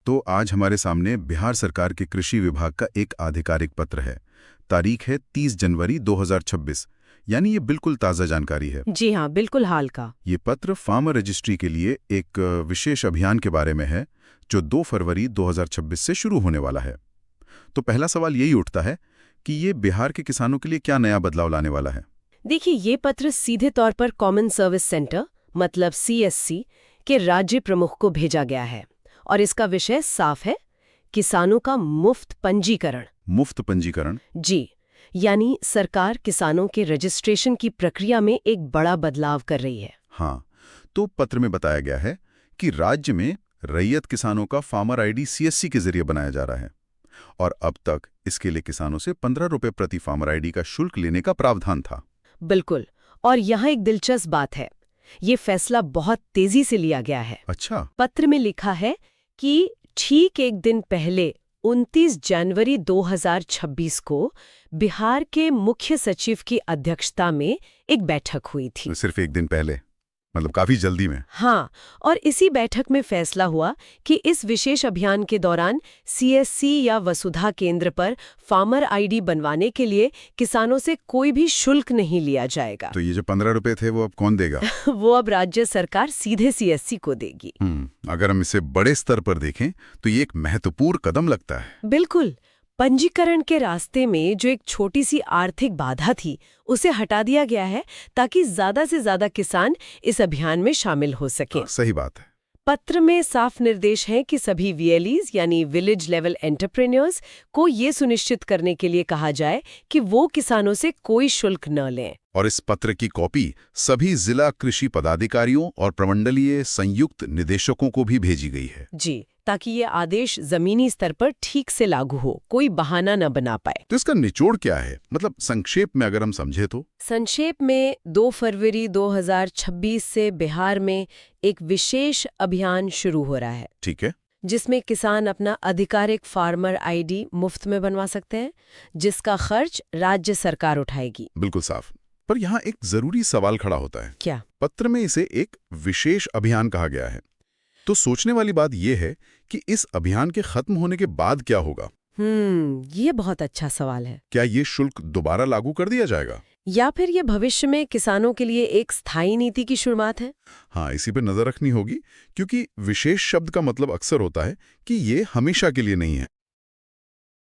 तो आज हमारे सामने बिहार सरकार के कृषि विभाग का एक आधिकारिक पत्र है। तारीख है 30 जनवरी 2026, यानी ये बिल्कुल ताज़ा जानकारी है। जी हाँ, बिल्कुल हाल का। ये पत्र फार्मर रजिस्ट्री के लिए एक विशेष अभियान के बारे में है, जो 2 फरवरी 2026 से शुरू होने वाला है। तो पहला सवाल यही उठता है कि ये बिहार के किसानों के लिए क्या नया बदलाव लाने वाला है। देखिए, ये पत्र सीधे तौर पर कॉमन सर्विस सेंटर मतलब सीएससी के राज्य प्रमुख को भेजा गया है और इसका विषय साफ है, किसानों का मुफ्त पंजीकरण। मुफ्त पंजीकरण? जी, यानी सरकार किसानों के रजिस्ट्रेशन की प्रक्रिया में एक बड़ा बदलाव कर रही है। हाँ, तो पत्र में बताया गया है कि राज्य में रैयत किसानों का फार्मर आईडी सीएससी के जरिए बनाया जा रहा है और अब तक इसके लिए किसानों से 15 रुपए प्रति फार्मर आईडी का शुल्क लेने का प्रावधान था। बिल्कुल, और यहाँ एक दिलचस्प बात है, ये फैसला बहुत तेजी से लिया गया है। अच्छा। पत्र में लिखा है कि ठीक एक दिन पहले 29 जनवरी 2026 को बिहार के मुख्य सचिव की अध्यक्षता में एक बैठक हुई थी। सिर्फ एक दिन पहले, मतलब काफी जल्दी में। हाँ, और इसी बैठक में फैसला हुआ कि इस विशेष अभियान के दौरान सीएससी या वसुधा केंद्र पर फार्मर आईडी बनवाने के लिए किसानों से कोई भी शुल्क नहीं लिया जाएगा। तो ये जो 15 रुपए थे वो अब कौन देगा? वो अब राज्य सरकार सीधे सीएससी को देगी। अगर हम इसे बड़े स्तर पर देखें तो ये एक महत्वपूर्ण कदम लगता है। बिल्कुल, पंजीकरण के रास्ते में जो एक छोटी सी आर्थिक बाधा थी उसे हटा दिया गया है ताकि ज्यादा से ज्यादा किसान इस अभियान में शामिल हो सकें। सही बात है। पत्र में साफ निर्देश हैं कि सभी वीएलईज यानी विलेज लेवल एंटरप्रेन्योर्स को ये सुनिश्चित करने के लिए कहा जाए कि वो किसानों से कोई शुल्क न लें। और इस पत्र की कॉपी सभी जिला कृषि पदाधिकारियों और प्रमंडलीय संयुक्त निदेशकों को भी भेजी गई है। जी, ताकि ये आदेश जमीनी स्तर पर ठीक से लागू हो, कोई बहाना न बना पाए। तो इसका निचोड़ क्या है, मतलब संक्षेप में अगर हम समझे तो? संक्षेप में 2 फरवरी 2026 से बिहार में एक विशेष अभियान शुरू हो रहा है। ठीक है। जिसमें किसान अपना आधिकारिक फार्मर आईडी मुफ्त में बनवा सकते हैं, जिसका खर्च राज्य सरकार उठाएगी। बिल्कुल साफ। पर यहाँ एक जरूरी सवाल खड़ा होता है। क्या? पत्र में इसे एक विशेष अभियान कहा गया है, तो सोचने वाली बात यह है कि इस अभियान के खत्म होने के बाद क्या होगा? ये बहुत अच्छा सवाल है। क्या ये शुल्क दोबारा लागू कर दिया जाएगा, या फिर ये भविष्य में किसानों के लिए एक स्थायी नीति की शुरुआत है? हाँ, इसी पर नजर रखनी होगी, क्योंकि विशेष शब्द का मतलब अक्सर होता है कि ये हमेशा के लिए नहीं है।